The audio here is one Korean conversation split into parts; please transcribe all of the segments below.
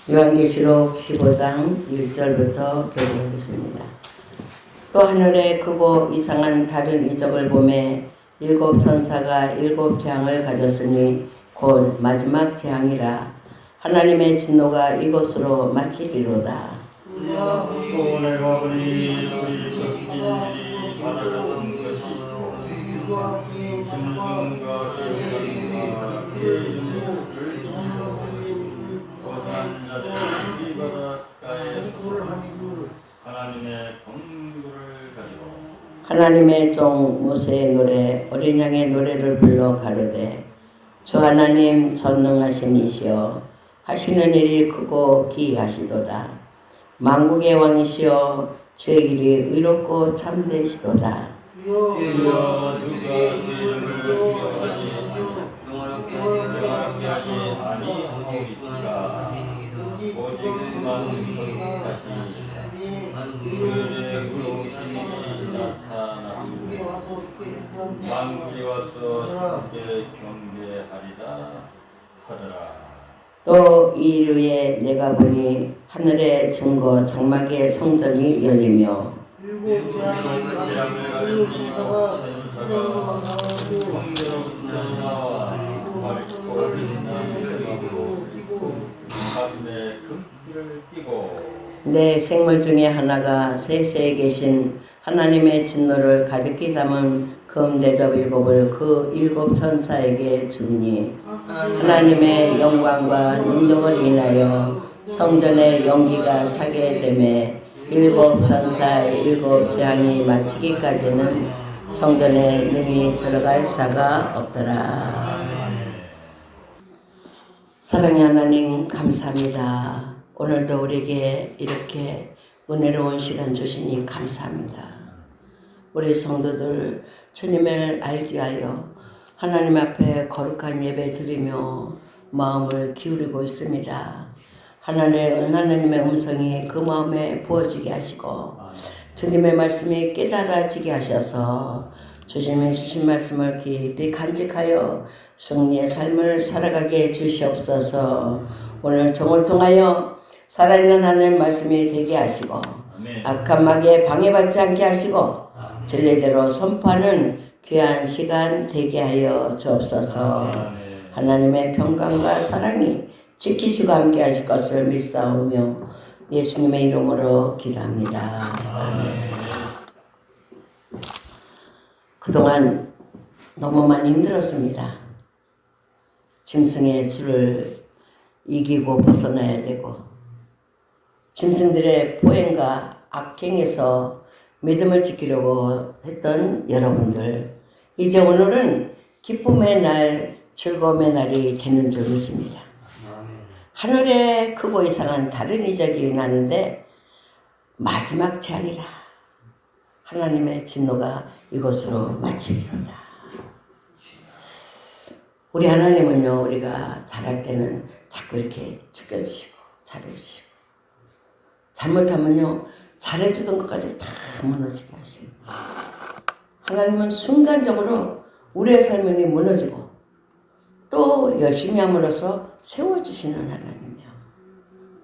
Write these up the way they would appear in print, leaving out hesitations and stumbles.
요한계시록 15장 1절부터 교독하겠습니다. 또 하늘에 크고 이상한 다른 이적을 보매 일곱 천사가 일곱 재앙을 가졌으니 곧 마지막 재앙이라. 하나님의 진노가 이곳으로 마치리로다. 또 내가 보니 우리 성질이 바라던 것이 짐승과 계산과 그의 이름을 거룩한 자들이 이 바닷가에 서서 하나님의 번구를 가지고 하나님의 종 모세의 노래 어린 양의 노래를 불러 가로되 주 하나님 전능하신 이시여 하시는 일이 크고 기이하시도다. 만국의 왕이시여 주의 길이 의롭고 참되시도다. 주여 누가 주 이름을 기억하지 영원하게 하지 아니하오리까 오직 주만 거룩하시니라. 주의 의로우심이 나타나시니 만국이 와서 주께 경배하리라 하더라. 또 이르에 내가 보니 하늘의 증거 장막의 성전이 열리며 일곱 재앙을 가진 일곱 천사가 성전으로부터 나와 밝고 빛나는 세마으로 가슴에 금띠를 띠고 내 생물 중에 하나가 세세에 계신 하나님의 진노를 가득히 담은 금 대접 일곱을 그 일곱 천사에게 주니 하나님의 영광과 능력을 인하여 성전의 연기가 차게 되매 일곱 천사의 일곱 재앙이 마치기까지는 성전에 능히 들어갈 자가 없더라. 사랑의 하나님 감사합니다. 오늘도 우리에게 이렇게 은혜로운 시간 주시니 감사합니다. 우리 성도들 주님을 알기 위하여 하나님 앞에 거룩한 예배 드리며 마음을 기울이고 있습니다. 하나님의 음성이 그 마음에 부어지게 하시고 주님의 말씀이 깨달아지게 하셔서 주님의 주신 말씀을 깊이 간직하여 승리의 삶을 살아가게 해 주시옵소서. 오늘 종을 통하여 살아있는 하나님의 말씀이 되게 하시고 악한 마귀에 방해받지 않게 하시고 진리대로 선포하는 귀한 시간 되게 하여 주옵소서. 하나님의 평강과 사랑이 지키시고 함께 하실 것을 믿사오며 예수님의 이름으로 기도합니다. 그동안 너무 많이 힘들었습니다. 짐승의 수를 이기고 벗어나야 되고 짐승들의 포행과 악행에서 믿음을 지키려고 했던 여러분들, 이제 오늘은 기쁨의 날, 즐거움의 날이 되는 줄 믿습니다. 하늘에 크고 이상한 다른 이적이 나는데 마지막 재앙이라. 하나님의 진노가 이곳으로 마치리로다. 우리 하나님은요, 우리가 잘할 때는 자꾸 이렇게 죽여주시고 잘해주시고 잘못하면요 잘해주던 것까지 다 무너지게 하시고 하나님은 순간적으로 우리의 삶이 무너지고 또 열심히 함으로써 세워주시는 하나님이요.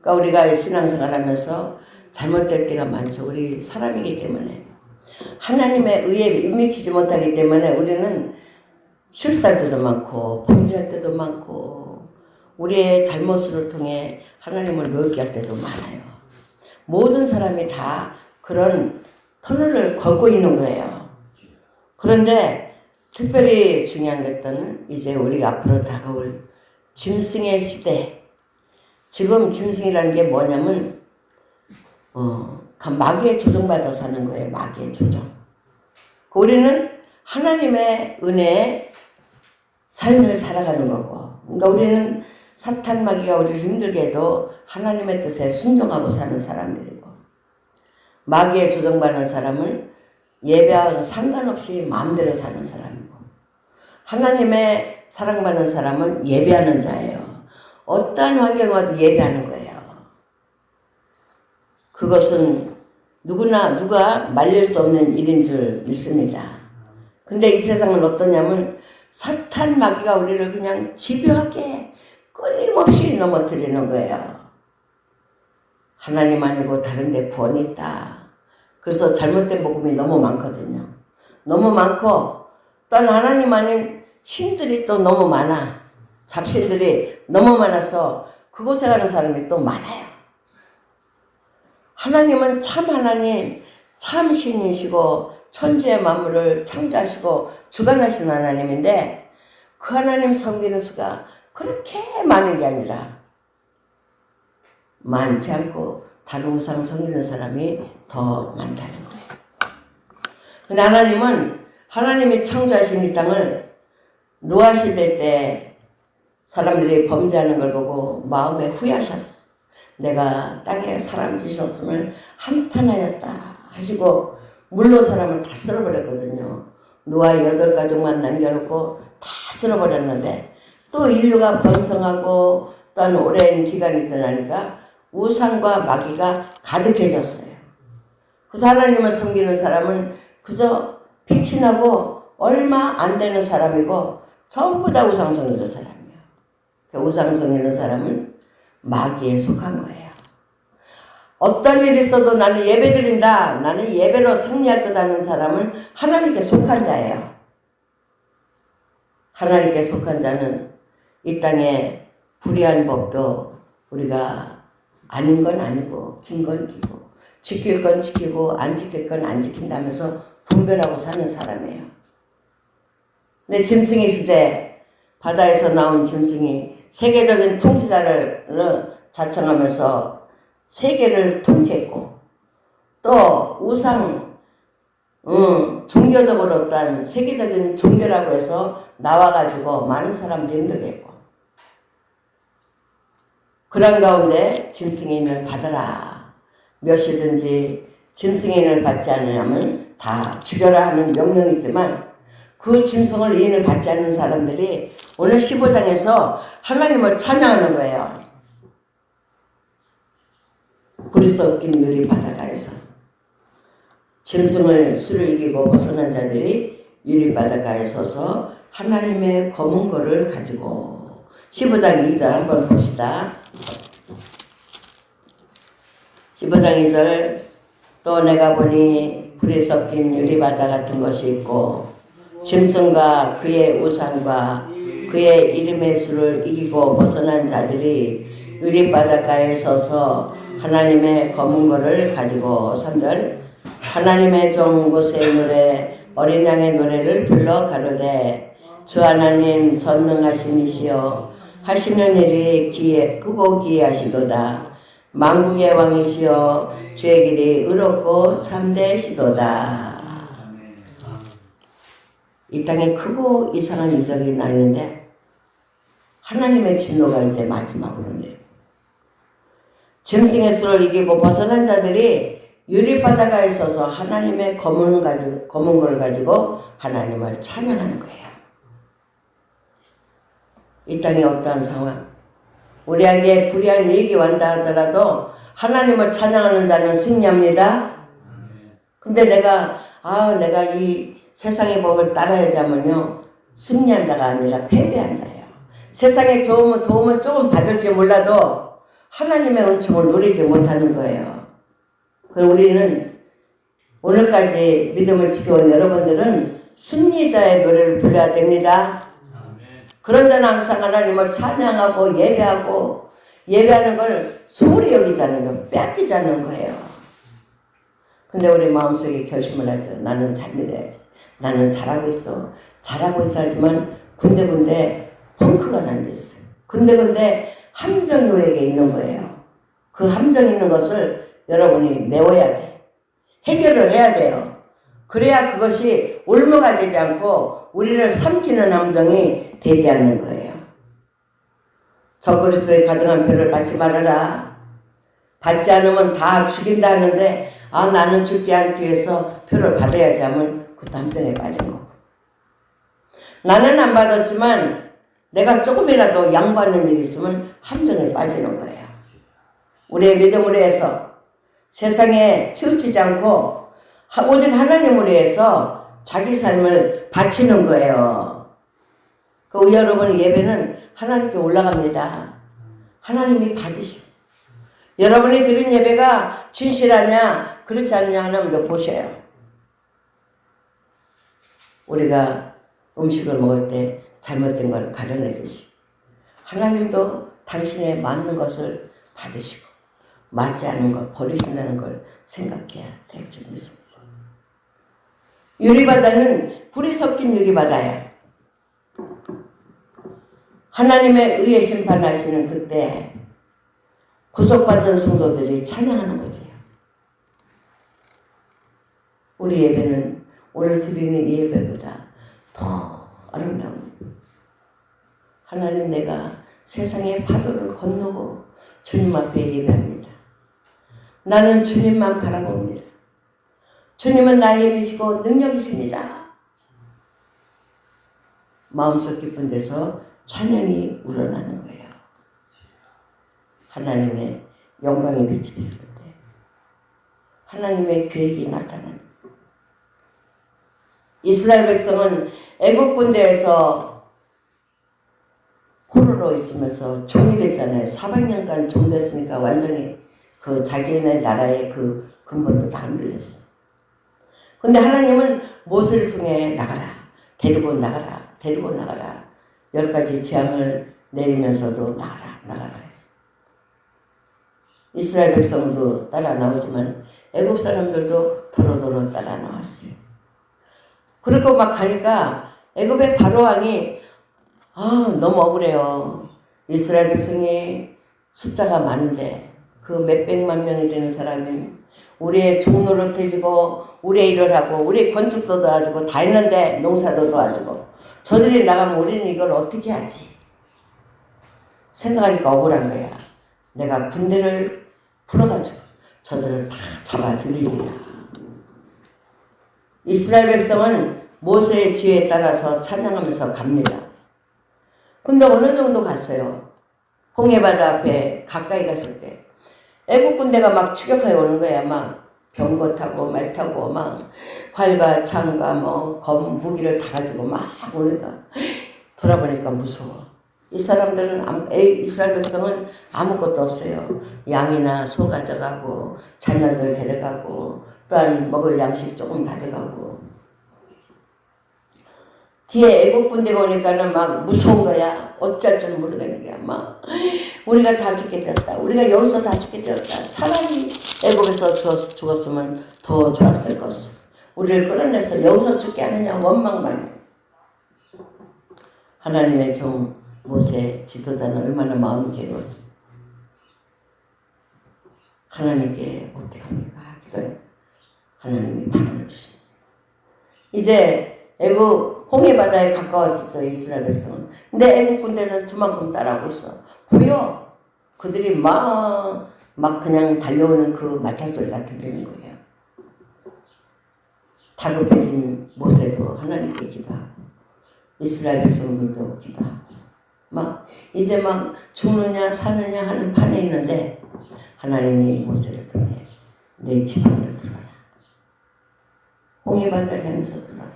그러니까 우리가 신앙생활 하면서 잘못될 때가 많죠. 우리 사람이기 때문에 하나님의 의에 미치지 못하기 때문에 우리는 실수할 때도 많고 범죄할 때도 많고 우리의 잘못을 통해 하나님을 놀게 할 때도 많아요. 모든 사람이 다 그런 터널을 걷고 있는 거예요. 그런데 특별히 중요한 것은 이제 우리가 앞으로 다가올 짐승의 시대. 지금 짐승이라는 게 뭐냐면 마귀의 조종받아서 하는 거예요. 마귀의 조종. 우리는 하나님의 은혜에 삶을 살아가는 거고, 그러니까 우리는 사탄 마귀가 우리를 힘들게 해도 하나님의 뜻에 순종하고 사는 사람들이고, 마귀의 조종받는 사람은 예배와 상관없이 마음대로 사는 사람이고, 하나님의 사랑받는 사람은 예배하는 자예요. 어떠한 환경에 와도 예배하는 거예요. 그것은 누가 말릴 수 없는 일인 줄 믿습니다. 근데 이 세상은 어떠냐면 사탄 마귀가 우리를 그냥 집요하게 끊임없이 넘어뜨리는 거예요. 하나님 아니고 다른 데 구원이 있다. 그래서 잘못된 복음이 너무 많거든요. 너무 많고 또 하나님 아닌 신들이 또 너무 많아. 잡신들이 너무 많아서 그곳에 가는 사람이 또 많아요. 하나님은 참 하나님, 참 신이시고 천지의 만물을 창조하시고 주관하신 하나님인데 그 하나님 섬기는 수가 그렇게 많은 게 아니라 많지 않고 다른 우상 섬기는 사람이 더 많다는 거예요. 근데 하나님은 하나님이 창조하신 이 땅을 노아 시대 때 사람들이 범죄하는 걸 보고 마음에 후회하셨어. 내가 땅에 사람 지셨음을 한탄하였다 하시고 물로 사람을 다 쓸어버렸거든요. 노아 8가족만 남겨놓고 다 쓸어버렸는데 또 인류가 번성하고 또한 오랜 기간이 지나니까 우상과 마귀가 가득해졌어요. 그래서 하나님을 섬기는 사람은 그저 빛이 나고 얼마 안 되는 사람이고 전부 다 우상 섬기는 사람이에요. 그 우상 섬기는 사람은 마귀에 속한 거예요. 어떤 일이 있어도 나는 예배 드린다. 나는 예배로 승리할 거다는 사람은 하나님께 속한 자예요. 하나님께 속한 자는 이 땅에 불의한 법도 우리가 아닌 건 아니고 긴 건 기고 지킬 건 지키고 안 지킬 건 안 지킨다면서 분별하고 사는 사람이에요. 근데 짐승의 시대 바다에서 나온 짐승이 세계적인 통치자를 자청하면서 세계를 통치했고 또 우상 종교적으로 어떤 세계적인 종교라고 해서 나와가지고 많은 사람들이 힘들게 했고 그런 가운데 짐승의 인을 받아라. 몇이든지 짐승의 인을 받지 않으면 다 죽여라 하는 명령이지만 그 짐승을 인을 받지 않는 사람들이 오늘 15장에서 하나님을 찬양하는 거예요. 불이 섞인 유리 바닷가에서 짐승을 수를 이기고 벗어난 자들이 유리 바닷가에 서서 하나님의 검은 거를 가지고 15장 2절 한번 봅시다. 15장 2절 또 내가 보니 불이 섞인 유리바다 같은 것이 있고 짐승과 그의 우상과 그의 이름의 수를 이기고 벗어난 자들이 유리바닷가에 서서 하나님의 검은 거를 가지고 3절 하나님의 종 모세의 노래 어린 양의 노래를 불러 가로되 주 하나님 전능하신 이시여 하시는 일이 크고 기이하시도다. 만국의 왕이시여 주의 길이 의롭고 참되시도다. 이 땅에 크고 이상한 이적이 나는데 하나님의 진노가 이제 마지막으로 내려. 짐승의 수를 이기고 벗어난 자들이 유리바다가에 서서 하나님의 검은 걸 가지고 하나님을 찬양하는 거예요. 이 땅에 어떠한 상황, 우리에게 불의한 이익이 왔다 하더라도 하나님을 찬양하는 자는 승리합니다. 근데 내가 이 세상의 법을 따라야자면요 승리한 자가 아니라 패배한 자예요. 세상에 도움은 조금 받을지 몰라도 하나님의 은총을 누리지 못하는 거예요. 그럼 우리는 오늘까지 믿음을 지켜온 여러분들은 승리자의 노래를 불러야 됩니다. 그런 자는 항상 하나님을 찬양하고 예배하는 걸 소홀히 여기지 않는 거, 뺏기지 않는 거예요. 근데 우리 마음속에 결심을 하죠. 나는 잘 믿어야지. 나는 잘하고 있어. 잘하고 있어 하지만 군데군데 펑크가 난 데 있어요. 군데군데 함정이 우리에게 있는 거예요. 그 함정 있는 것을 여러분이 메워야 돼. 해결을 해야 돼요. 그래야 그것이 올무가 되지 않고 우리를 삼키는 함정이 되지 않는 거예요. 적그리스도의 가정한 표를 받지 말아라. 받지 않으면 다 죽인다 하는데 나는 죽지 않기 위해서 표를 받아야지 하면 그것도 함정에 빠진 거고. 나는 안 받았지만 내가 조금이라도 양보하는 일이 있으면 함정에 빠지는 거예요. 우리의 믿음으로 해서 세상에 치우치지 않고 오직 하나님을 위해서 자기 삶을 바치는 거예요. 여러분 예배는 하나님께 올라갑니다. 하나님이 받으시고 여러분이 드린 예배가 진실하냐 그렇지 않느냐 하나님도 보셔요. 우리가 음식을 먹을 때 잘못된 걸 가려내듯이 하나님도 당신의 맞는 것을 받으시고 맞지 않는 걸 버리신다는 걸 생각해야 될 줄 믿습니다. 유리바다는 불이 섞인 유리바다야. 하나님의 의에 심판하시는 그때 구속받은 성도들이 찬양하는 거죠. 우리 예배는 오늘 드리는 이 예배보다 더 아름다운 하나님, 내가 세상의 파도를 건너고 주님 앞에 예배합니다. 나는 주님만 바라봅니다. 주님은 나의 힘이시고 능력이십니다. 마음속 깊은 데서 찬양이 우러나는 거예요. 하나님의 영광의 빛이 비칠 때 하나님의 계획이 나타나는 거예요. 이스라엘 백성은 애국 군대에서 포로로 있으면서 종이 됐잖아요. 400년간 종 됐으니까 완전히 그 자기네 나라의 그 근본도 다 흔들렸어. 근데 하나님은 모세를 통해 나가라, 데리고 나가라, 데리고 나가라. 10가지 재앙을 내리면서도 나가라 해서. 이스라엘 백성도 따라 나오지만 애굽 사람들도 도로도로 따라 나왔어요. 그리고 막 가니까 애굽의 바로왕이 너무 억울해요. 이스라엘 백성이 숫자가 많은데 그 몇백만 명이 되는 사람이 우리의 종노릇해지고 우리의 일을 하고 우리의 건축도 도와주고 다 했는데 농사도 도와주고 저들이 나가면 우리는 이걸 어떻게 하지? 생각하니까 억울한 거야. 내가 군대를 풀어가지고 저들을 다 잡아 들이리라. 이스라엘 백성은 모세의 지혜에 따라서 찬양하면서 갑니다. 근데 어느 정도 갔어요. 홍해바다 앞에 가까이 갔을 때 애국 군대가 막 추격하여 오는 거야. 막 병거 타고 말 타고 막 활과 창과 검 무기를 다 가지고 막 오니까 돌아보니까 무서워. 이 사람들은 이스라엘 백성은 아무것도 없어요. 양이나 소 가져가고 자녀들 데려가고 또한 먹을 양식 조금 가져가고 뒤에 애국 군대가 오니까는 막 무서운 거야. 어쩔 줄 모르겠는 거야. 막 우리가 다 죽게 되었다. 우리가 여기서 다 죽게 되었다. 차라리 애국에서 죽었으면 더 좋았을 것을. 우리를 끌어내서 여기서 죽게 하느냐 원망만 해. 하나님의 종 모세 지도자는 얼마나 마음이 괴로웠습니까? 하나님께 어떻게 합니까? 기도하니까 하나님이 바람을 주십니다. 이제 애국 홍해바다에 가까웠었어요. 이스라엘 백성은. 근데 애국 군대는 저만큼 따라오고 있어. 보여. 그들이 막 그냥 달려오는 그 마차 소리가 들리는 거예요. 다급해진 모세도 하나님께 기도하고 이스라엘 백성들도 기도하고 이제 죽느냐 사느냐 하는 판에 있는데 하나님이 모세를 통해 내 지팡이를 들어라. 홍해바다를 향해서 들어라.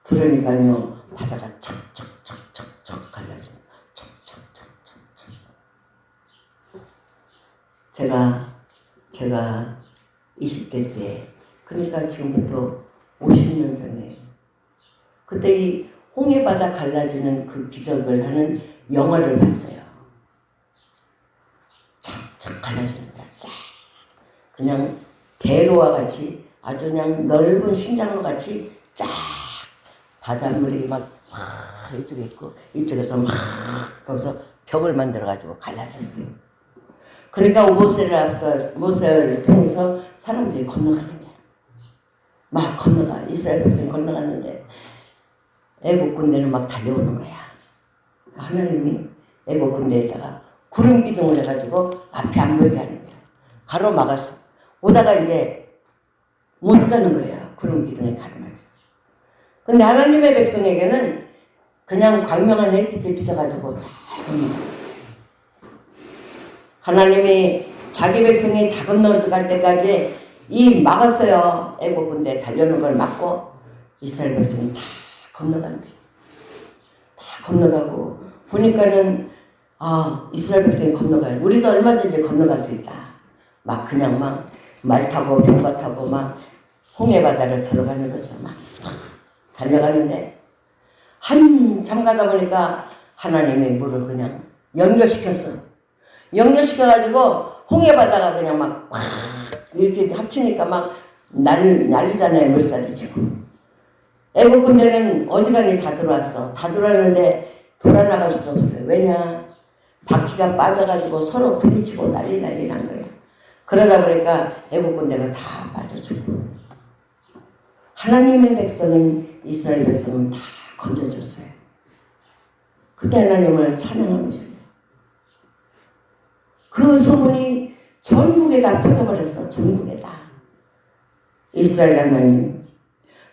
들으니까요 바다가 척척척척척 갈라집니다. 척척척척척. 제가 20대 때 그러니까 지금부터 50년 전에 그때 이 홍해바다 갈라지는 그 기적을 하는 영화를 봤어요. 척척 갈라지는 거야. 쫙 그냥 대로와 같이 아주 그냥 넓은 신장로 같이 쫙 바닷물이 막 이쪽에 있고 이쪽에서 막 거기서 벽을 만들어가지고 갈라졌어요. 그러니까 모세를 통해서 사람들이 건너가는 거야. 막 건너가. 이스라엘 백성이 건너갔는데 애국 군대는 막 달려오는 거야. 하나님이 애국 군대에다가 구름 기둥을 해가지고 앞에 안 보이게 하는 거야. 가로막았어. 오다가 이제 못 가는 거예요. 구름 기둥에 가로막혔어. 근데 하나님의 백성에게는 그냥 광명한 햇빛을 비춰가지고 잘 건너가. 하나님이 자기 백성이 다 건너갈 때까지 막았어요. 애국 군대 달려오는 걸 막고 이스라엘 백성이 다 건너간대. 다 건너가고 보니까는 아, 이스라엘 백성이 건너가요. 우리도 얼마든지 건너갈 수 있다. 막 그냥 막 말 타고 병거 타고 막 홍해 바다를 들어가는 거죠. 막 달려가는데 한참 가다 보니까 하나님의 물을 그냥 연결시켰어. 연결시켜가지고 홍해 바다가 그냥 막 이렇게 합치니까 막 난리잖아요. 물살이 지고. 애국 군대는 어지간히 다 들어왔어. 다 들어왔는데 돌아나갈 수도 없어요. 왜냐? 바퀴가 빠져가지고 서로 부딪히고 난리 난 거예요. 그러다 보니까 애국 군대가 다 빠져주고 하나님의 백성인 이스라엘 백성은 다 건져줬어요. 그때 하나님을 찬양하고 있어요. 그 소문이 전국에 다 퍼져버렸어. 전국에 다. 이스라엘 하나님,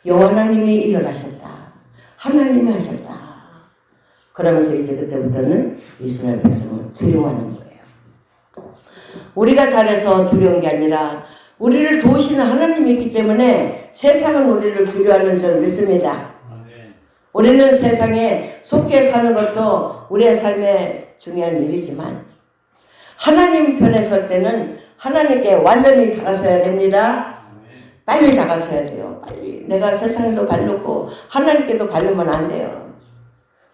여호와 하나님이 일을 하셨다. 하나님이 하셨다. 그러면서 이제 그때부터는 이스라엘 백성을 두려워하는 거예요. 우리가 잘해서 두려운 게 아니라 우리를 도우시는 하나님이 있기 때문에 세상은 우리를 두려워하는 줄 믿습니다. 우리는 세상에 속해 사는 것도 우리의 삶의 중요한 일이지만 하나님 편에 설 때는 하나님께 완전히 다가서야 됩니다. 빨리 다가서야 돼요. 빨리. 내가 세상에도 발놓고 하나님께도 발르면 안 돼요.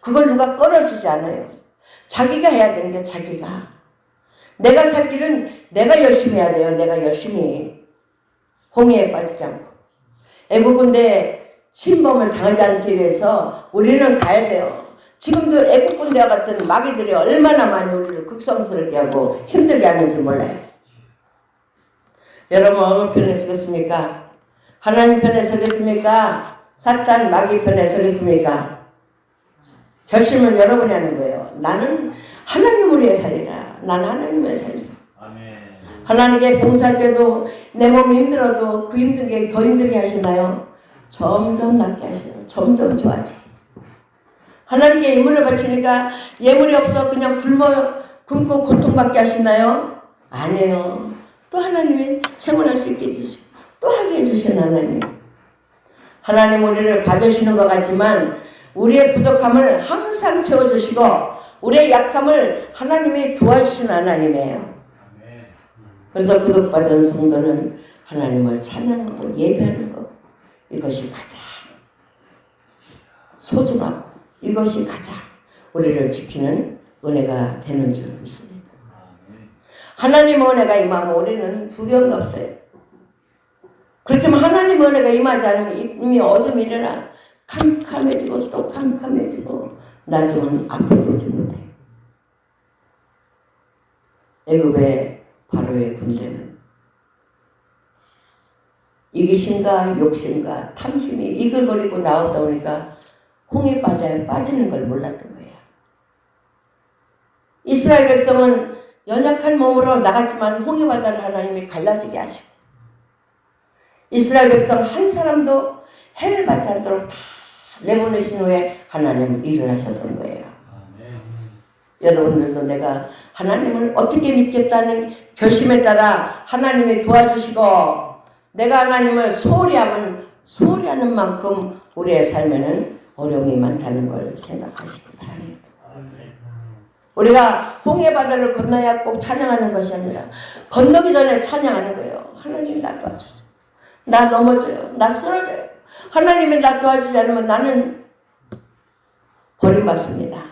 그걸 누가 끌어주지 않아요. 자기가 해야 되는 게 자기가. 내가 살 길은 내가 열심히 해야 돼요. 내가 열심히. 홍해에 빠지지 않고. 애국군대 침범을 당하지 않기 위해서 우리는 가야 돼요. 지금도 애국군대와 같은 마귀들이 얼마나 많이 우리를 극성스럽게 하고 힘들게 하는지 몰라요. 여러분 어느 편에 서겠습니까? 하나님 편에 서겠습니까? 사탄 마귀 편에 서겠습니까? 결심은 여러분이 하는 거예요. 나는 하나님을 위해 살리라. 나는 하나님을 위해 살리라. 하나님께 봉사할 때도 내 몸이 힘들어도 그 힘든 게 더 힘들게 하시나요? 점점 낫게 하셔요. 점점 좋아지게. 하나님께 예물을 바치니까 예물이 없어 그냥 굶고 고통받게 하시나요? 아니에요. 또 하나님이 생활할 수 있게 해주시고 또 하게 해주신 하나님. 하나님 우리를 봐주시는 것 같지만 우리의 부족함을 항상 채워주시고 우리의 약함을 하나님이 도와주신 하나님이에요. 그래서 구속받은 성도는 하나님을 찬양하고 예배하는 것 이것이 가장 소중하고 이것이 가장 우리를 지키는 은혜가 되는 줄 믿습니다. 하나님의 은혜가 임하면 우리는 두려움이 없어요. 그렇지만 하나님의 은혜가 임하지 않으면 이미 어둠이 일어나 캄캄해지고 또 캄캄해지고 나중은 앞을 보지 못해. 애굽의 바로의 군대는 이기심과 욕심과 탐심이 이글거리고 나오다 보니까 홍해 바다에 빠지는 걸 몰랐던 거예요. 이스라엘 백성은 연약한 몸으로 나갔지만 홍해 바다를 하나님이 갈라지게 하시고 이스라엘 백성 한 사람도 해를 받지 않도록 다 내보내신 후에 하나님은 일을 하셨던 거예요. 여러분들도 내가 하나님을 어떻게 믿겠다는 결심에 따라 하나님이 도와주시고 내가 하나님을 소홀히 하는 만큼 우리의 삶에는 어려움이 많다는 걸 생각하시기 바랍니다. 우리가 홍해 바다를 건너야 꼭 찬양하는 것이 아니라 건너기 전에 찬양하는 거예요. 하나님 나 도와주세요. 나 넘어져요. 나 쓰러져요. 하나님이 나 도와주지 않으면 나는 버림받습니다.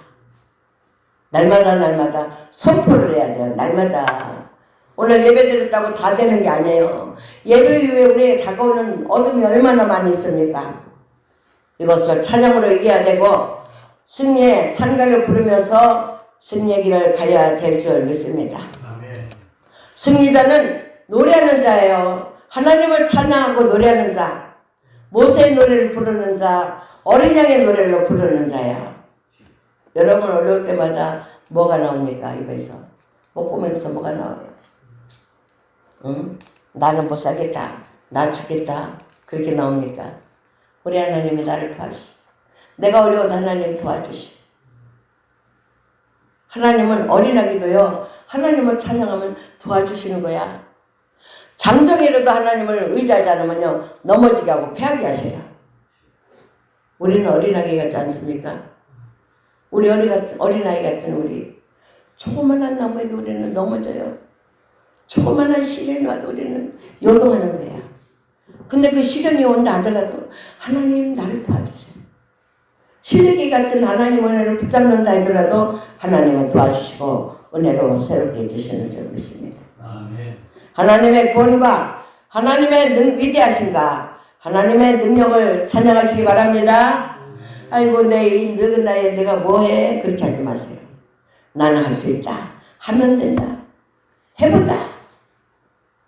날마다 선포를 해야 돼요. 날마다. 오늘 예배 드렸다고 다 되는 게 아니에요. 예배 이후에 우리에게 다가오는 어둠이 얼마나 많이 있습니까? 이것을 찬양으로 이겨야 되고 승리의 찬가를 부르면서 승리의 길을 가야 될 줄 믿습니다. 승리자는 노래하는 자예요. 하나님을 찬양하고 노래하는 자, 모세의 노래를 부르는 자, 어린 양의 노래를 부르는 자예요. 여러분 어려울 때마다 뭐가 나옵니까? 입에서 목구멍에서 뭐가 나와요? 응? 나는 못 살겠다. 나 죽겠다. 그렇게 나옵니까? 우리 하나님이 나를 도와주시. 내가 어려워도 하나님 도와주시. 하나님은 어린아기도요. 하나님을 찬양하면 도와주시는 거야. 장정이라도 하나님을 의지하지 않으면요. 넘어지게 하고 패하게 하셔요. 우리는 어린아기 같지 않습니까? 우리 어린아이 같은 우리 조그만한 나무에도 우리는 넘어져요. 조그만한 시련이 와도 우리는 요동하는 거야. 근데 그 시련이 온다 하더라도 하나님 나를 도와주세요. 실내기 같은 하나님 은혜를 붙잡는다 하더라도 하나님은 도와주시고 은혜로 새롭게 해주시는 줄 믿습니다. 아멘. 하나님의 구원과 하나님의 위대하신가 하나님의 능력을 찬양하시기 바랍니다. 아이고 내 이 늙은 나이에 내가 뭐해? 그렇게 하지 마세요. 나는 할 수 있다. 하면 된다. 해보자.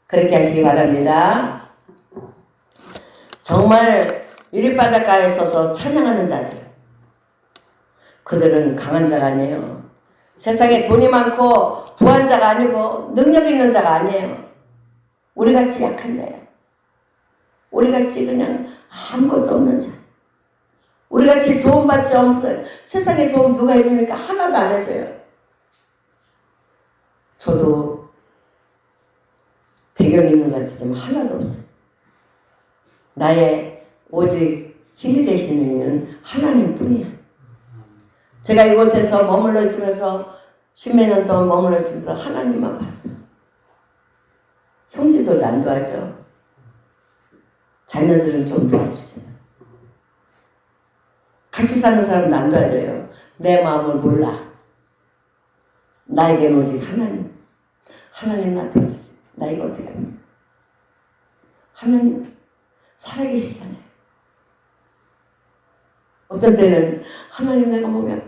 그렇게 하시기 바랍니다. 정말 유리바닷가에 서서 찬양하는 자들, 그들은 강한 자가 아니에요. 세상에 돈이 많고 부한 자가 아니고 능력 있는 자가 아니에요. 우리같이 약한 자예요. 우리같이 그냥 아무것도 없는 자. 우리같이 도움받지 없어요. 세상에 도움 누가 해줍니까? 하나도 안 해줘요. 저도 배경이 있는 것 같지만 하나도 없어요. 나의 오직 힘이 되시는 이는 하나님뿐이야. 제가 이곳에서 머물러 있으면서 10몇 년 동안 머물러 있으면서 하나님만 바라봤어요. 형제들도 안 도와줘. 자녀들은 좀 도와주지만 같이 사는 사람도 안 도와줘요. 내 마음을 몰라. 나에게는 오직 하나님 나 도와주세요. 나 이거 어떻게 합니까? 하나님 살아계시잖아요. 어떤 때는 하나님 내가 몸이 아파.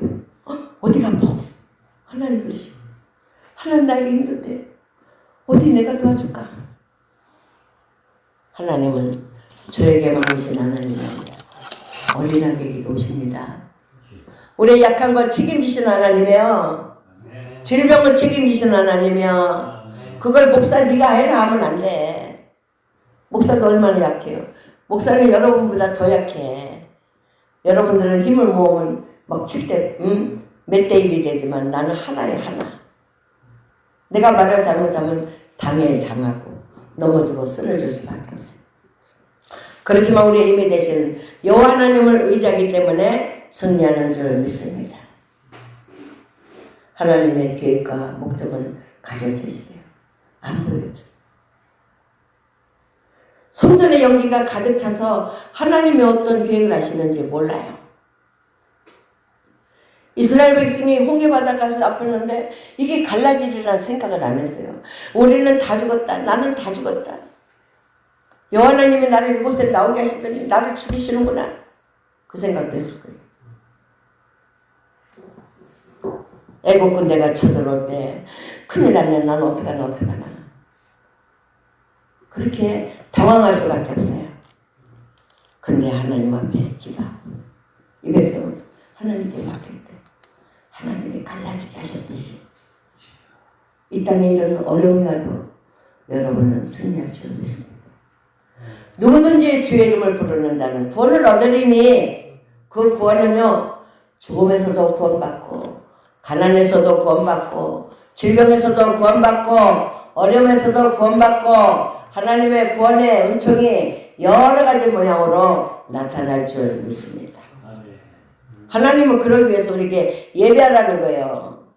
어디가 아파? 하나님 그러시고 하나님 나에게 힘든데 어디 내가 도와줄까? 하나님은 저에게만 오신 하나님입니다. 어린아기 기도오십니다. 우리의 약한 걸 책임지시는 하나님이요. 질병을 책임지시는 하나님이요. 그걸 목사 네가 해라 하면 안 돼. 목사도 얼마나 약해요. 목사는 여러분보다 더 약해. 여러분들은 힘을 모으면 막 7대 몇 대 1이 되지만 나는 하나에 하나. 내가 말을 잘못하면 당하고 넘어지고 쓰러질 수밖에 없어요. 그렇지만 우리의 힘이 되신 여호와 하나님을 의지하기 때문에 승리하는 줄 믿습니다. 하나님의 계획과 목적은 가려져 있어요. 안 보여줘. 성전의 연기가 가득 차서 하나님이 어떤 계획을 하시는지 몰라요. 이스라엘 백성이 홍해바다가서 아팠는데 이게 갈라지리라는 생각을 안 했어요. 우리는 다 죽었다. 나는 다 죽었다. 여호와 하나님이 나를 이곳에 나오게 하시더니 나를 죽이시는구나. 그 생각도 했을 거예요. 애국 군대가 쳐들어올 때 큰일 났네. 나는 어떡하나. 그렇게 당황할 수밖에 없어요. 근데 하나님 앞에 기도하고 입에서 하나님께 맡길 때 하나님이 갈라지게 하셨듯이 이 땅에 이런 어려움이 와도 여러분은 승리할 줄 믿습니다. 누구든지 주의 이름을 부르는 자는 구원을 얻으리니 그 구원은요 죽음에서도 구원받고 가난에서도 구원받고 질병에서도 구원받고 어려움에서도 구원받고 하나님의 구원의 은총이 여러 가지 모양으로 나타날 줄 믿습니다. 하나님은 그러기 위해서 우리에게 예배하라는 거예요.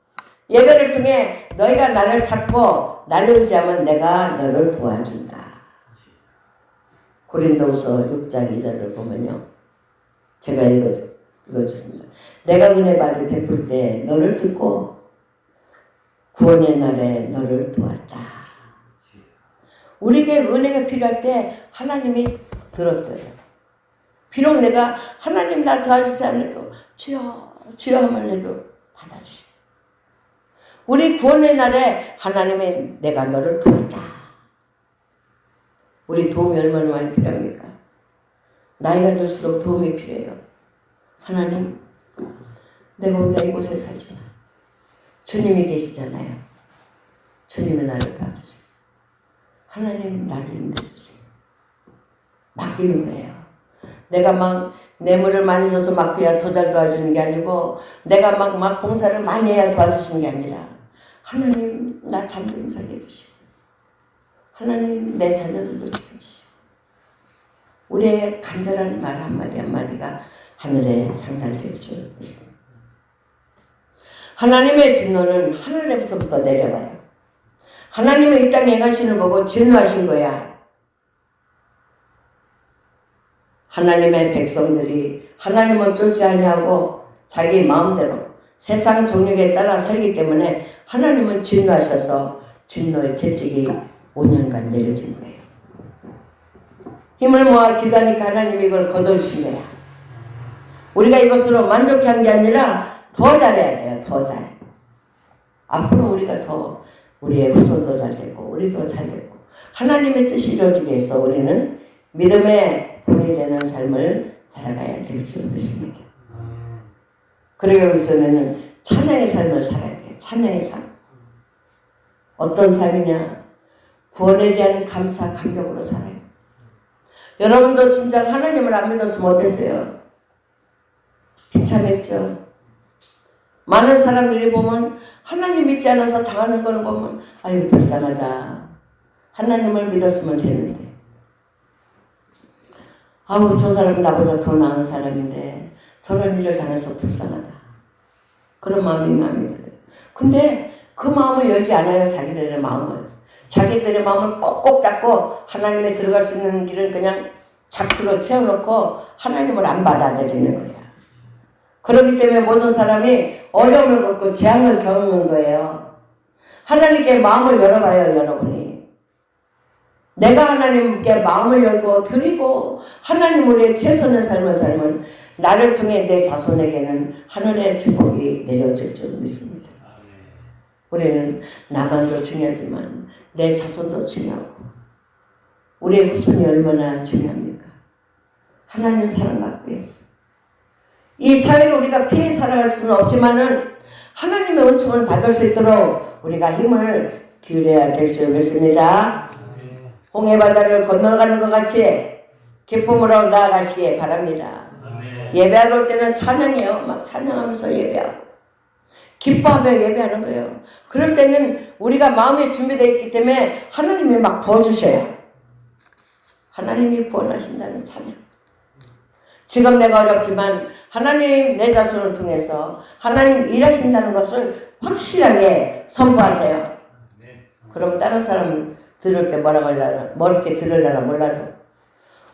예배를 통해 너희가 나를 찾고 나를 의지하면 내가 너를 도와준다. 고린도후서 6장 2절을 보면요. 제가 읽어줍니다. 내가 은혜 받을 베풀 때 너를 듣고 구원의 날에 너를 도왔다. 우리에게 은혜가 필요할 때 하나님이 들었어요. 비록 내가 하나님 나 도와주세요 안 해도 주여 하면 해도 받아주시고 우리 구원의 날에 하나님이 내가 너를 도왔다. 우리 도움이 얼마나 많이 필요합니까? 나이가 들수록 도움이 필요해요. 하나님 내가 혼자 이곳에 살지만 주님이 계시잖아요. 주님이 나를 도와주세요. 하나님 나를 인도해주세요. 맡기는 거예요. 내가 막 뇌물을 많이 줘서 맡겨야 더 잘 도와주는 게 아니고 내가 막 봉사를 많이 해야 도와주시는 게 아니라 하나님 나 잠들면 살게 해주시고 하나님 내 자녀들도 지켜주시고 우리의 간절한 말 한마디 한마디가 하늘에 상달될 줄 믿습니다. 하나님의 진노는 하늘에서부터 내려와요. 하나님의 이 땅에 행하시는 보고 진노하신 거야. 하나님의 백성들이 하나님을 쫓지 아니하고 자기 마음대로 세상 정욕에 따라 살기 때문에 하나님은 진노하셔서 진노의 채찍이 5년간 내려진 거예요. 힘을 모아 기도하니까 하나님이 이걸 거둬주신 거야. 우리가 이것으로 만족한 게 아니라 더 잘해야 돼요. 더 잘. 앞으로 우리가 더 우리의 후손도 잘 되고 우리도 잘 되고 하나님의 뜻이 이루어지기 위해서 우리는 믿음의 본이 되는 삶을 살아가야 될 줄 믿습니다. 그러기 위해서는 찬양의 삶을 살아야 돼요. 찬양의 삶. 어떤 삶이냐? 구원에 대한 감사, 감격으로 살아요. 여러분도 진짜 하나님을 안 믿었으면 어땠어요? 비참했죠. 많은 사람들이 보면 하나님 믿지 않아서 당하는 걸 보면 아유 불쌍하다. 하나님을 믿었으면 되는데 아우 저 사람은 나보다 더 나은 사람인데 저런 일을 당해서 불쌍하다. 그런 마음이 들어요. 근데 그 마음을 열지 않아요. 자기들의 마음을. 자기들의 마음을 꼭꼭 잡고 하나님에 들어갈 수 있는 길을 그냥 자크로 채워놓고 하나님을 안 받아들이는 거야. 그렇기 때문에 모든 사람이 어려움을 겪고 재앙을 겪는 거예요. 하나님께 마음을 열어봐요, 여러분이. 내가 하나님께 마음을 열고 드리고 하나님 우리의 최선의 삶을 살면 나를 통해 내 자손에게는 하늘의 축복이 내려질 줄 믿습니다. 우리는 나만도 중요하지만 내 자손도 중요하고 우리의 후손이 얼마나 중요합니까? 하나님 사랑받기 위해서. 이 사회를 우리가 피해 살아갈 수는 없지만은 하나님의 은총을 받을 수 있도록 우리가 힘을 기울여야 될 줄 믿습니다. 홍해 바다를 건너가는 것 같이 기쁨으로 나아가시기 바랍니다. 예배하러 올 때는 찬양해요. 막 찬양하면서 예배하고 기뻐하며 예배하는 거예요. 그럴 때는 우리가 마음이 준비되어 있기 때문에 하나님이 막 부어주셔요. 하나님이 구원하신다는 찬양. 지금 내가 어렵지만 하나님 내 자손을 통해서 하나님 일하신다는 것을 확실하게 선포하세요. 그럼 다른 사람 들을 때 뭐라고 하려나, 뭐 이렇게 들으려나 몰라도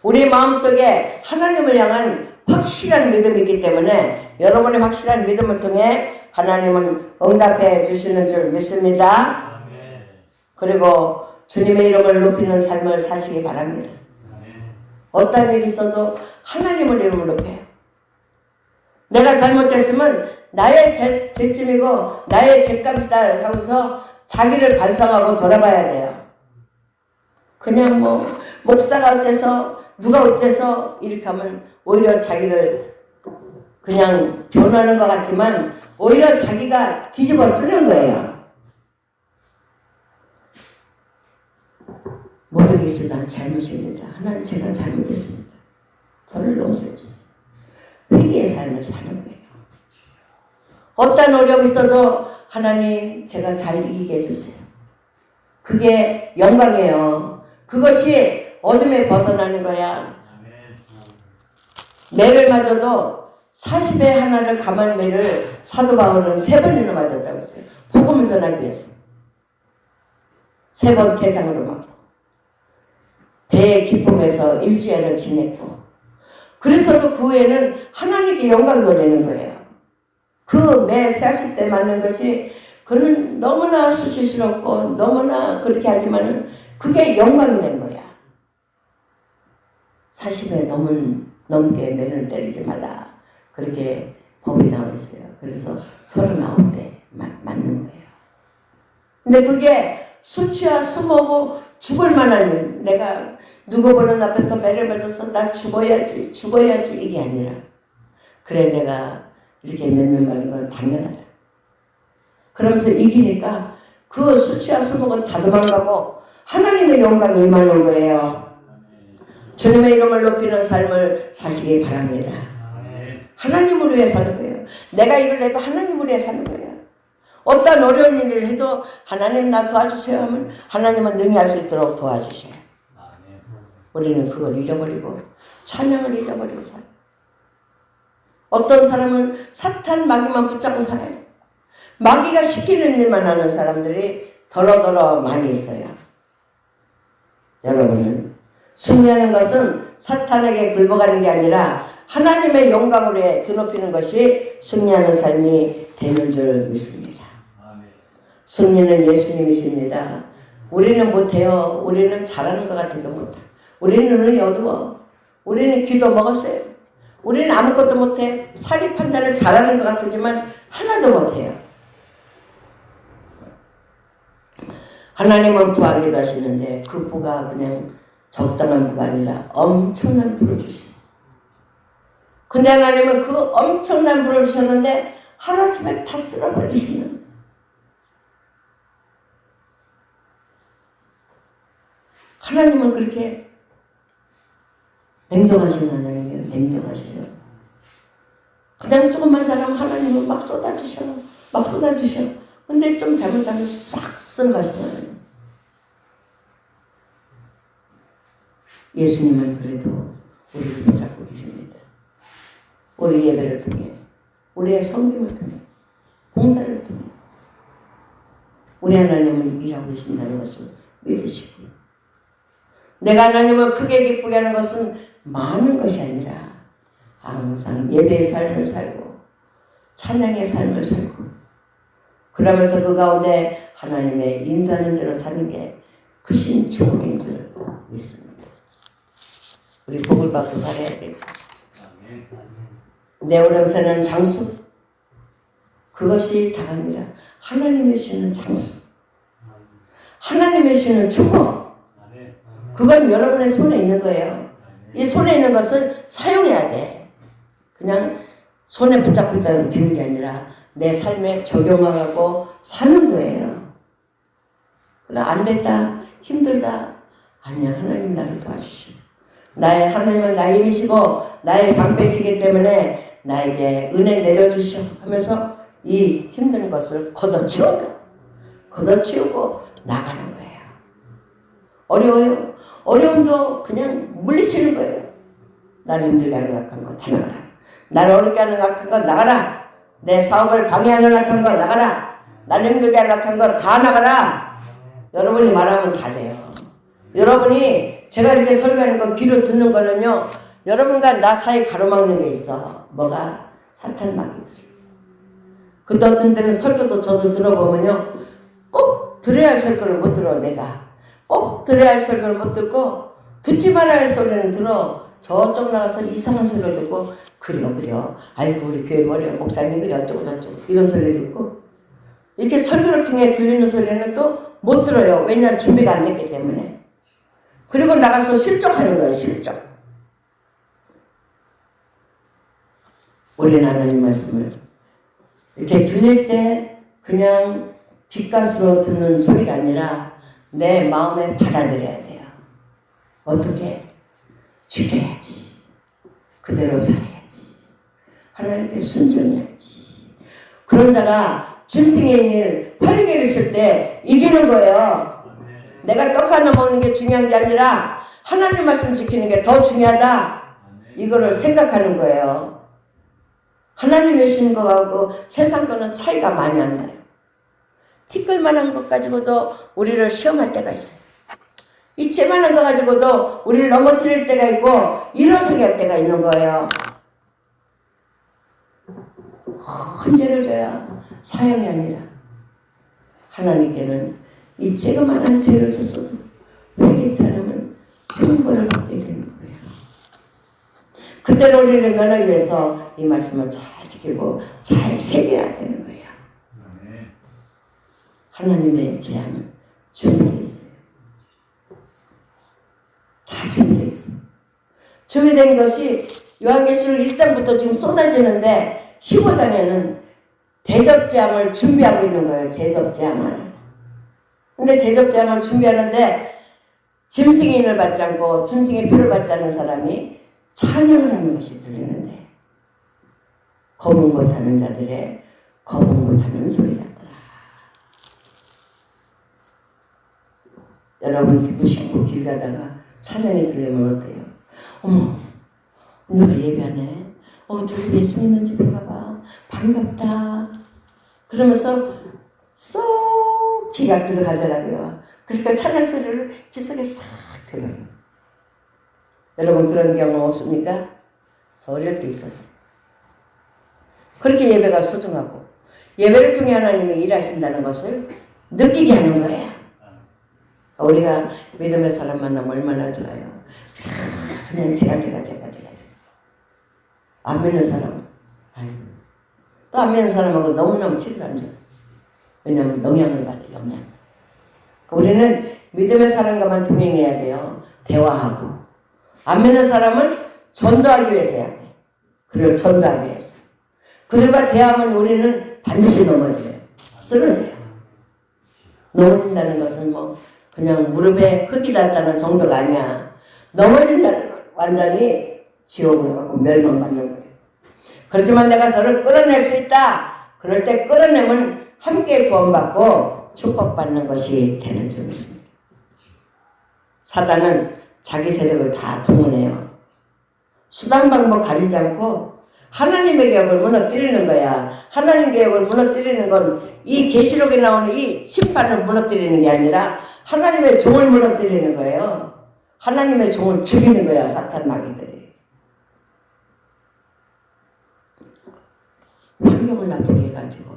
우리 마음속에 하나님을 향한 확실한 믿음이 있기 때문에 여러분의 확실한 믿음을 통해 하나님은 응답해 주시는 줄 믿습니다. 그리고 주님의 이름을 높이는 삶을 사시기 바랍니다. 어떤 일이 있어도 하나님의 이름을 높여요. 내가 잘못됐으면 나의 죄짐이고 나의 죄값이다 하고서 자기를 반성하고 돌아봐야 돼요. 그냥 뭐 목사가 어째서 누가 어째서 이렇게 하면 오히려 자기를 그냥 변하는 것 같지만 오히려 자기가 뒤집어 쓰는 거예요. 모든 것이 다 잘못입니다. 하나님 제가 잘못했습니다. 저를 용서해 주세요. 회개의 삶을 사는 거예요. 어떤 어려움이 있어도 하나님 제가 잘 이기게 해주세요. 그게 영광이에요. 그것이 어둠에 벗어나는 거야. 매를 맞아도 40에 하나를 감한 매를 사도 바울은 3번이나 맞았다고 했어요. 복음을 전하기 위해서. 3번 대장으로 맞고 배의 기쁨에서 일주일을 지냈고 그래서도 그 후에는 하나님께 영광 돌리는 거예요. 그 매 40대 맞는 것이 그는 너무나 수치스럽고 너무나 그렇게 하지만은 그게 영광이 된 거야. 40에 넘게 매를 때리지 말라. 그렇게 법이 나와 있어요. 그래서 39대 맞는 거예요. 근데 그게 수치와 수모고 죽을 만한 일. 내가 누구 보는 앞에서 매를 맞아서 나 죽어야지 이게 아니라 그래 내가 이렇게 맺는 말인 건 당연하다. 그러면서 이기니까 그 수치와 수모가 다 도망가고 하나님의 영광이 임하는 거예요. 주님의 이름을 높이는 삶을 사시기 바랍니다. 하나님을 위해 사는 거예요. 내가 일을 해도 하나님을 위해 사는 거예요. 어떤 어려운 일을 해도 하나님 나 도와주세요 하면 하나님은 능히 할 수 있도록 도와주셔요. 우리는 그걸 잃어버리고 찬양을 잊어버리고 살아요. 어떤 사람은 사탄 마귀만 붙잡고 살아요. 마귀가 시키는 일만 하는 사람들이 더러더러 많이 있어요. 여러분은 승리하는 것은 사탄에게 굴복하는 게 아니라 하나님의 영광으로 드높이는 것이 승리하는 삶이 되는 줄 믿습니다. 승리는 예수님이십니다. 우리는 못해요. 우리는 잘하는 것 같아도 못해. 우리는 눈이 어두워. 우리는 귀도 먹었어요. 우리는 아무것도 못해. 사리 판단을 잘하는 것 같지만 하나도 못해요. 하나님은 부하기도 하시는데 그 부가 그냥 적당한 부가 아니라 엄청난 부를 주십니다. 근데 하나님은 그 엄청난 부를 주셨는데 하루아침에 다 쓸어버리시는, 하나님은 그렇게 냉정하신 하나님이에요. 냉정하셔요. 그냥 조금만 잘하면 하나님은 막 쏟아주셔. 막 쏟아주셔. 근데 좀 잘못하면 싹 쓸어가시는. 예수님은 그래도 우리를 붙잡고 계십니다. 우리 예배를 통해, 우리의 성김을 통해, 봉사를 통해 우리 하나님은 일하고 계신다는 것을 믿으시고, 내가 하나님을 크게 기쁘게 하는 것은 많은 것이 아니라 항상 예배의 삶을 살고 찬양의 삶을 살고, 그러면서 그 가운데 하나님의 인도하는 대로 사는 게 크신 축복인 줄 믿습니다. 우리 복을 받고 살아야 되죠. 내 오른손은 장수, 그것이 다가 아니라 하나님이 주시는 장수, 하나님이 주시는 축복, 그건 여러분의 손에 있는 거예요. 이 손에 있는 것을 사용해야 돼. 그냥 손에 붙잡고 있다고 되는 게 아니라 내 삶에 적용하고 사는 거예요. 그러나 안 됐다, 힘들다, 아니야, 하나님 나를 도와주시오. 나의 하나님은 나의 힘이시고 나의 방패시기 때문에 나에게 은혜 내려주시오 하면서 이 힘든 것을 걷어치우고 나가는 거예요. 어려워요. 어려움도 그냥 물리치는 거예요. 나를 힘들게 하는 악한 거 다 나가라. 나를 어렵게 하는 악한 거 나가라. 내 사업을 방해하는 악한 거 나가라. 나를 힘들게 하는 악한 거 다 나가라. 여러분이 말하면 다 돼요. 여러분이 제가 이렇게 설교하는 거 귀로 듣는 거는요, 여러분과 나 사이 가로막는 게 있어. 뭐가? 사탄 마귀들이. 근데 어떤 때는 설교도 저도 들어보면요, 꼭 들어야 할 설교를 못 들어. 내가 꼭 들어야 할 설교를 못 듣고 듣지 말아야 할 소리는 들어. 저쪽 나가서 이상한 소리를 듣고 그려 아이고 우리 교회 머리 목사님 그래 어쩌고 저쩌고 이런 소리 듣고, 이렇게 설교를 통해 들리는 소리는 또 못 들어요. 왜냐? 준비가 안 됐기 때문에. 그리고 나가서 실족하는 거예요. 실족. 우리는 하나님 말씀을 이렇게 들릴 때 그냥 귓가스로 듣는 소리가 아니라 내 마음에 받아들여야 돼요. 어떻게? 지켜야지. 그대로 살아야지. 하나님께 순종해야지. 그런 자가 짐승의 일 8개를 칠 때 이기는 거예요. 내가 떡 하나 먹는 게 중요한 게 아니라 하나님 말씀 지키는 게 더 중요하다. 이거를 생각하는 거예요. 하나님이 주신 거하고 세상 거는 차이가 많이 안 나요. 티끌만한 것 가지고도 우리를 시험할 때가 있어요. 이치만한 거 가지고도 우리를 넘어뜨릴 때가 있고 일어서게 할 때가 있는 거예요. 큰 죄를 져야 사형이 아니라 하나님께는 이 쬐그만한 죄를 졌어도 회개치 않으면 형벌을 받게 되는 거예요. 그때는 우리를 면하기 위해서 이 말씀을 잘 지키고 잘 새겨야 되는 거예요. 하나님의 재앙은 준비되어 있어요. 다 준비되어 있어요. 준비된 것이 요한계시록 1장부터 지금 쏟아지는데 15장에는 대접재앙을 준비하고 있는 거예요. 대접재앙을. 근데 대접재앙을 준비하는데 짐승의 인을 받지 않고 짐승의 표를 받지 않는 사람이 찬양을 하는 것이 들리는데 거문 못하는 자들의 거문 못하는 소리 같더라. 여러분 기쁘시고 길 가다가 찬양이 들리면 어때요? 어머 누가 예배하네. 저기 예수 믿는 집인가 봐. 반갑다. 그러면서 쏙 기가 글로 가더라고요. 그러니까 찬양 소리를 귀 속에 싹 들어요. 여러분 그런 경험 없습니까? 저 어릴 때 있었어요. 그렇게 예배가 소중하고 예배를 통해 하나님이 일하신다는 것을 느끼게 하는 거예요. 우리가 믿음의 사람 만나면 얼마나 좋아요. 그냥 제가. 안 믿는 사람, 또 안 믿는 사람하고 너무너무 치료도 안 줘요. 왜냐하면 영향을 받아요. 영향. 우리는 믿음의 사람과만 동행해야 돼요. 대화하고. 안 믿는 사람은 전도하기 위해서 해야 돼. 그를 전도하기 위해서. 그들과 대화하면 우리는 반드시 넘어져요. 쓰러져요. 넘어진다는 것은 뭐 그냥 무릎에 흙이 닿다는 정도가 아니야. 넘어진다는 건 완전히 지옥으로 가고 멸망받는 거예요. 그렇지만 내가 저를 끌어낼 수 있다. 그럴 때 끌어내면 함께 구원받고 축복받는 것이 되는 점 있습니다. 사단은 자기 세력을 다 동원해요. 수단 방법 가리지 않고 하나님의 계획을 무너뜨리는 거야. 하나님 계획을 무너뜨리는 건 이 계시록에 나오는 이 심판을 무너뜨리는 게 아니라 하나님의 종을 무너뜨리는 거예요. 하나님의 종을 죽이는 거야. 사탄 마귀들이. 환경을 나쁘게 해가지고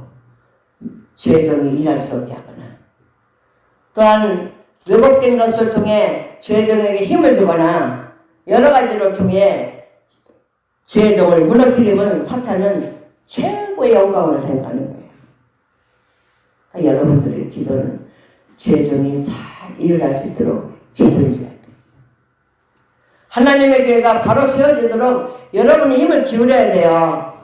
주의 종이 일할 수 없게 하거나 또한 왜곡된 것을 통해 주의 종에게 힘을 주거나 여러 가지를 통해 주의 종을 무너뜨리면 사탄은 최고의 영광으로 생각하는 거예요. 그러니까 여러분들의 기도는 주의 종이 잘 일을 수 있도록 기도해 줘야 돼요. 하나님의 교회가 바로 세워지도록 여러분이 힘을 기울여야 돼요.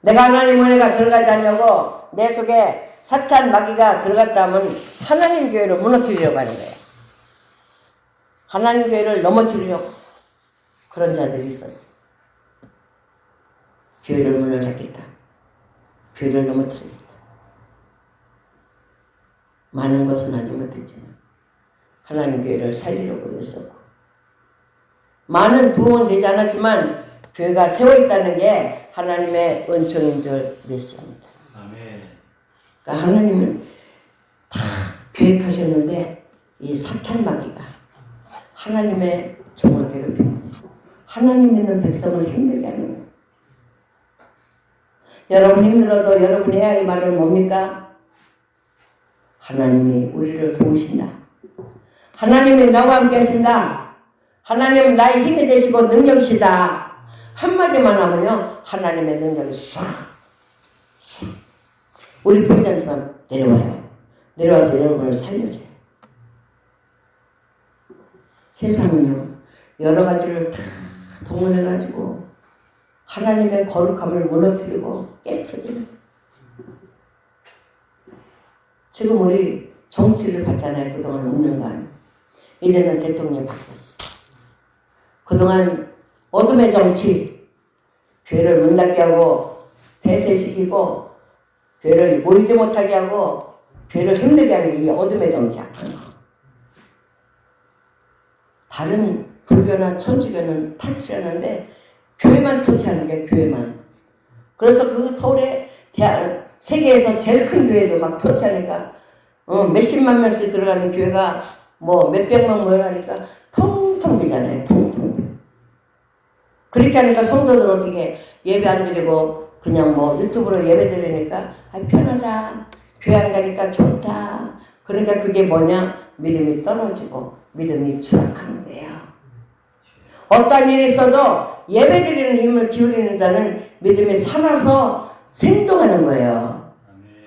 내가 하나님 은혜가 들어가지 않냐고 내 속에 사탄 마귀가 들어갔다 하면 하나님 교회를 무너뜨리려고 하는 거예요. 하나님 교회를 넘어뜨리려고 그런 자들이 있었어요. 교회를 문을 닫겠다. 교회를 넘어뜨리겠다. 많은 것은 하지 못했지만 하나님 교회를 살리려고 애썼고 많은 부흥은 되지 않았지만 교회가 세워있다는 게 하나님의 은총인 줄 믿습니다. 그러니까 하나님은 다 계획하셨는데 이 사탄 마귀가 하나님의 종을 괴롭히고 하나님 믿는 백성을 힘들게 하는 거예요. 여러분 힘들어도 여러분이 해야 할 말은 뭡니까? 하나님이 우리를 도우신다. 하나님이 나와 함께 하신다. 하나님은 나의 힘이 되시고 능력이시다. 한마디만 하면요. 하나님의 능력이 쏴. 우리 보이지 않지만 내려와요. 내려와서 여러분을 살려줘요. 세상은요. 여러 가지를 다 동원해가지고 하나님의 거룩함을 무너뜨리고 깨뜨리는. 지금 우리 정치를 봤잖아요. 그동안 5년간. 이제는 대통령이 바뀌었어. 그동안 어둠의 정치, 교회를 문 닫게 하고 폐쇄시키고 교회를 모이지 못하게 하고 교회를 힘들게 하는 게 이 어둠의 정치야. 다른 불교나 천주교는 타치하는데 교회만 토치하는 게 교회만. 그래서 그 서울의 세계에서 제일 큰 교회도 막 토치하니까 몇십만 명씩 들어가는 교회가 뭐 몇백만 모여가니까 통통 비잖아요. 통통. 그렇게 하니까 성도들은 어떻게 예배 안 드리고 그냥 뭐 유튜브로 예배 드리니까 편하다. 교회 안 가니까 좋다. 그러니까 그게 뭐냐? 믿음이 떨어지고 믿음이 추락하는 거예요. 어떤 일이 있어도 예배 드리는 힘을 기울이는 자는 믿음이 살아서 생동하는 거예요.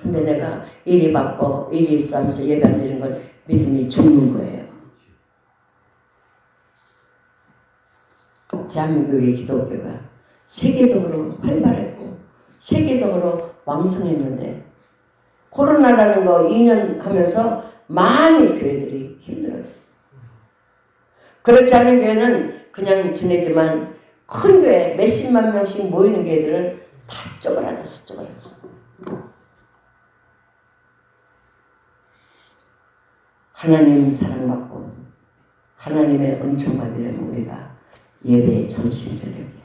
근데 내가 일이 바빠, 일이 있어 하면서 예배 안 드리는 건 믿음이 죽는 거예요. 대한민국의 기독교가 세계적으로 활발했고 세계적으로 왕성했는데 코로나라는 거 2년 하면서 많이 교회들이 힘들어졌어요. 그렇지 않은 교회는 그냥 지내지만 큰 교회 몇십만 명씩 모이는 교회들은 다 쪼그라들었어. 하나님 사랑받고 하나님의 은총 받으려면 우리가 예배에 전심전력이야.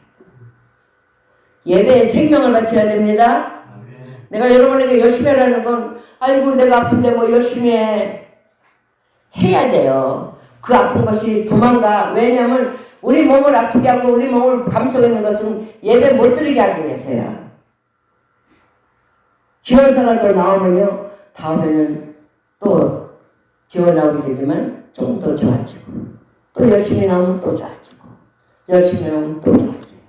예배에 생명을 바쳐야 됩니다. 내가 여러분에게 열심히 하라는 건 아이고 내가 아픈데 뭐 열심히 해야 돼요. 그 아픈 것이 도망가. 왜냐하면 우리 몸을 아프게 하고 우리 몸을 감싸고 있는 것은 예배 못 드리게 하기 위해서야. 기어서라도 나오면요. 다음에는 또 기어 나오게 되지만 좀 더 좋아지고 또 열심히 나오면 또 좋아지고 열심히 나오면 또 좋아져요.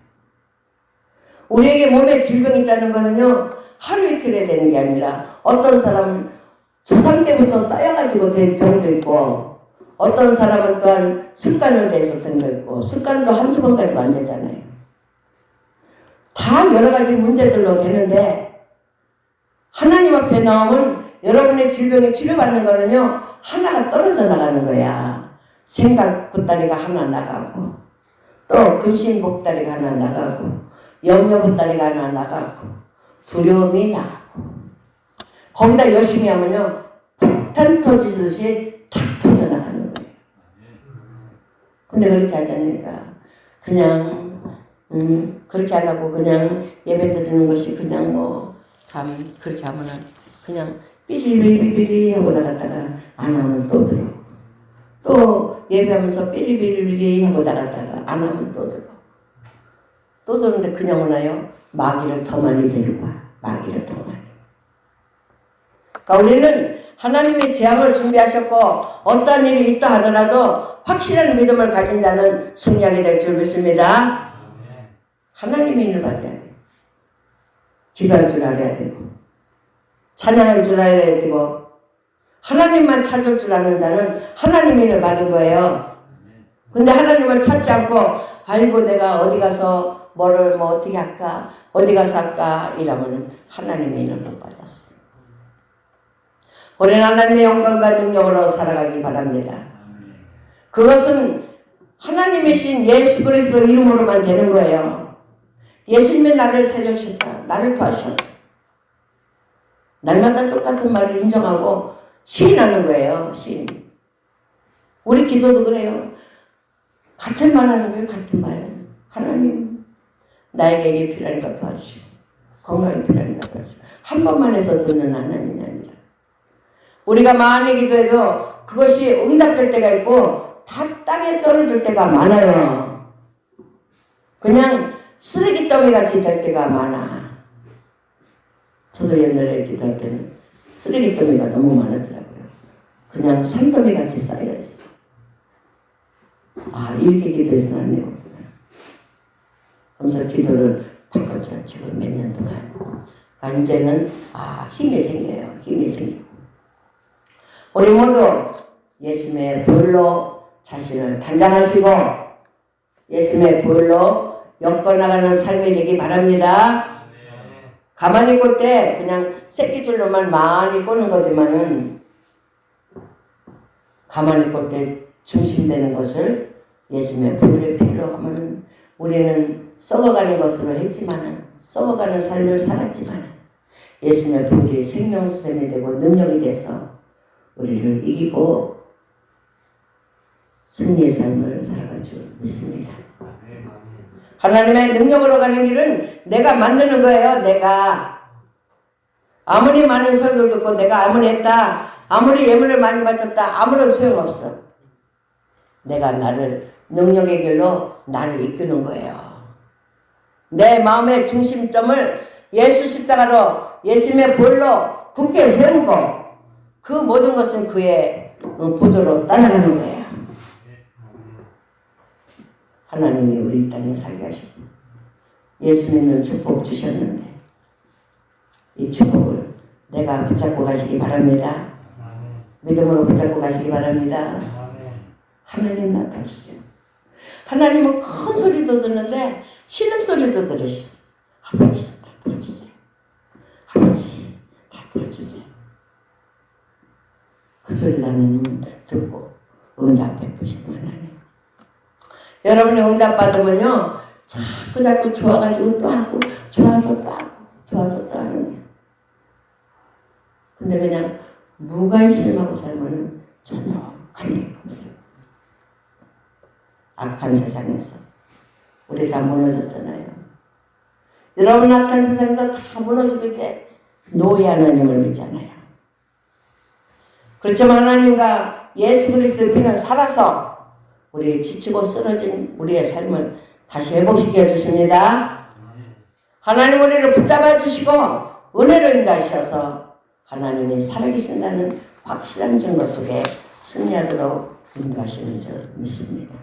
우리에게 몸에 질병이 있다는 거는요. 하루 이틀에 되는 게 아니라 어떤 사람은 조상 때부터 쌓여가지고 된 병도 있고 어떤 사람은 또한 습관을 대해서 된 거 있고 습관도 한두 번 가지고 안 되잖아요. 다 여러 가지 문제들로 되는데 하나님 앞에 나오면 여러분의 질병에 치료받는 거는요. 하나가 떨어져 나가는 거야. 생각 보따리가 하나 나가고 또 근심 보따리가 하나 나가고 염려 보따리가 하나 나가고 두려움이 나가고 거기다 열심히 하면요. 폭탄 터지듯이 탁 터져나가는 거예요. 근데 그렇게 하지 않으니까 그냥 그렇게 안 하고 그냥 예배 드리는 것이 그냥 뭐 참 그렇게 하면은 그냥 삐리리리리 하고 나갔다가 안 하면 또 들어. 또 예배하면서 삐리리리리 하고 나갔다가 안 하면 또 들어. 또 들었는데 그냥 오나요? 마귀를 더 많이 데리고 와. 마귀를 더 많이. 그러니까 우리는 하나님의 재앙을 준비하셨고 어떤 일이 있다 하더라도 확실한 믿음을 가진 자는 승리하게 될 줄 믿습니다. 하나님의 일을 받아야 돼. 기도할 줄 알아야 되고 찬양할 줄 알아야 되고 하나님만 찾을 줄 아는 자는 하나님의 일을 받은 거예요. 근데 하나님을 찾지 않고 아이고 내가 어디 가서 뭐를 뭐 어떻게 할까 어디 가서 할까 이러면 하나님의 일을 못 받았어. 우리는 하나님의 영광과 능력으로 살아가기 바랍니다. 그것은 하나님이신 예수 그리스도 이름으로만 되는 거예요. 예수님이 나를 살려주셨다. 나를 도와주셨다. 날마다 똑같은 말을 인정하고 시인하는 거예요. 시인. 우리 기도도 그래요. 같은 말 하는 거예요. 같은 말. 하나님 나에게 이게 필요하니까 도와주시고 건강이 필요하니까 도와주시고 한 번만 해서 듣는 하나님이 아니라 우리가 많이 기도해도 그것이 응답될 때가 있고 다 땅에 떨어질 때가 많아요. 그냥 쓰레기 더미 같이 될 때가 많아. 저도 옛날에 기도할 때는 쓰레기 더미가 너무 많았더라고요. 그냥 산더미 같이 쌓여있어. 아 이렇게 기도해서는 안 되겠구나. 그래서 기도를 바꿨죠. 지금 몇 년 동안. 그러니까 이제는 힘이 생겨요. 힘이 생기고 우리 모두 예수님의 보혈로 자신을 단장하시고 예수님의 보혈로 엮어나가는 삶이 되기 바랍니다. 가만히 꼴 때 그냥 새끼줄로만 많이 꼬는 거지만은 가만히 꼴 때 중심되는 것을 예수님의 보혈의 피로 하면은 우리는 썩어가는 것으로 했지만은 썩어가는 삶을 살았지만은 예수님의 보혈이 생명수샘이 되고 능력이 돼서 우리를 이기고 승리의 삶을 살아갈 줄 믿습니다. 하나님의 능력으로 가는 길은 내가 만드는 거예요. 내가 아무리 많은 설교를 듣고 내가 아무리 했다 아무리 예물을 많이 바쳤다 아무런 소용없어. 내가 나를 능력의 길로 나를 이끄는 거예요. 내 마음의 중심점을 예수 십자가로 예수님의 보혈로 굳게 세우고 그 모든 것은 그의 보조로 따라가는 거예요. 하나님이 우리 땅에 살게 하시고 예수 믿는 축복 주셨는데 이 축복을 내가 붙잡고 가시기 바랍니다. 믿음으로 붙잡고 가시기 바랍니다. 하나님 나타주세요. 하나님은 큰 소리도 듣는데 신음소리도 들으시오. 아버지 나 도와주세요. 아버지 나 도와주세요. 그 소리 나는 듣고 응답 베푸시는 하나님. 여러분이 응답 받으면요 자꾸 좋아가지고 또 하고 좋아서 또 하고 좋아서 또 하는 거예요. 근데 그냥 무관심하고 살면은 전혀 관계가 없어요. 악한 세상에서 우리 다 무너졌잖아요. 여러분 악한 세상에서 다 무너지고 이제 노예 하나님을 믿잖아요. 그렇지만 하나님과 예수 그리스도의 피는 살아서 우리 지치고 쓰러진 우리의 삶을 다시 회복시켜 주십니다. 하나님 우리를 붙잡아 주시고 은혜로 인도하셔서 하나님이 살아계신다는 확실한 증거 속에 승리하도록 인도하시는 줄 믿습니다.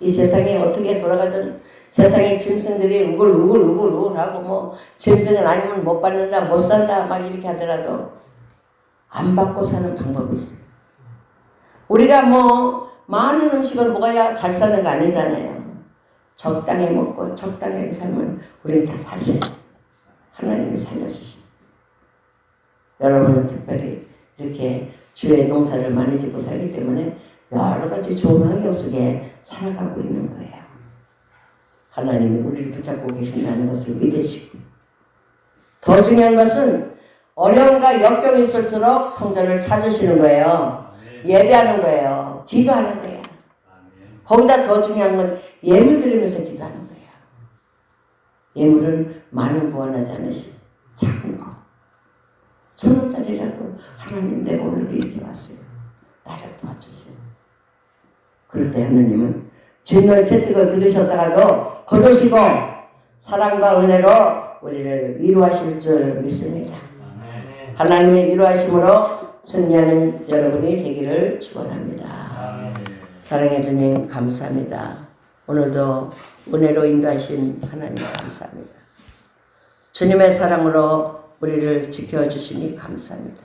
이 세상이 어떻게 돌아가든 세상의 짐승들이 우글우글하고 뭐 짐승은 아니면 못 받는다 못 산다 막 이렇게 하더라도 안 받고 사는 방법이 있어요. 우리가 뭐 많은 음식을 먹어야 잘 사는 거 아니잖아요. 적당히 먹고 적당히 살면 우리는 다 살 수 있어요. 하나님이 살려주시고 여러분은 특별히 이렇게 주의 농사를 많이 짓고 살기 때문에 여러 가지 좋은 환경 속에 살아가고 있는 거예요. 하나님이 우리를 붙잡고 계신다는 것을 믿으시고 더 중요한 것은 어려움과 역경이 있을수록 성전을 찾으시는 거예요. 예배하는 거예요. 기도하는 거예요. 거기다 더 중요한 건 예물 드리면서 기도하는 거예요. 예물은 많은 구원하지 않으시고 작은 거 1,000원짜리라도 하나님 내가 오늘 이렇게 왔어요. 나를 도와주세요. 그럴 때 하나님은 진노의 채찍을 들으셨다가도 거두시고 사랑과 은혜로 우리를 위로하실 줄 믿습니다. 하나님의 위로하심으로 승리하는 여러분이 되기를 축원합니다. 사랑해 주님 감사합니다. 오늘도 은혜로 인도하신 하나님 감사합니다. 주님의 사랑으로 우리를 지켜주시니 감사합니다.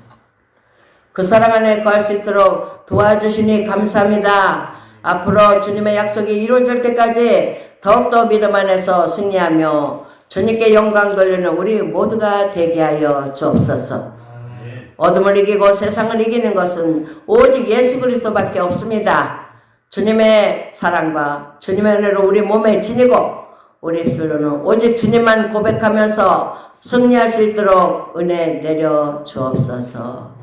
그 사랑 안에 거할 수 있도록 도와주시니 감사합니다. 앞으로 주님의 약속이 이루어질 때까지 더욱더 믿음 안에서 승리하며 주님께 영광 돌리는 우리 모두가 되게 하여 주옵소서. 어둠을 이기고 세상을 이기는 것은 오직 예수 그리스도밖에 없습니다. 주님의 사랑과 주님의 은혜로 우리 몸에 지니고 우리 입술로는 오직 주님만 고백하면서 승리할 수 있도록 은혜 내려 주옵소서.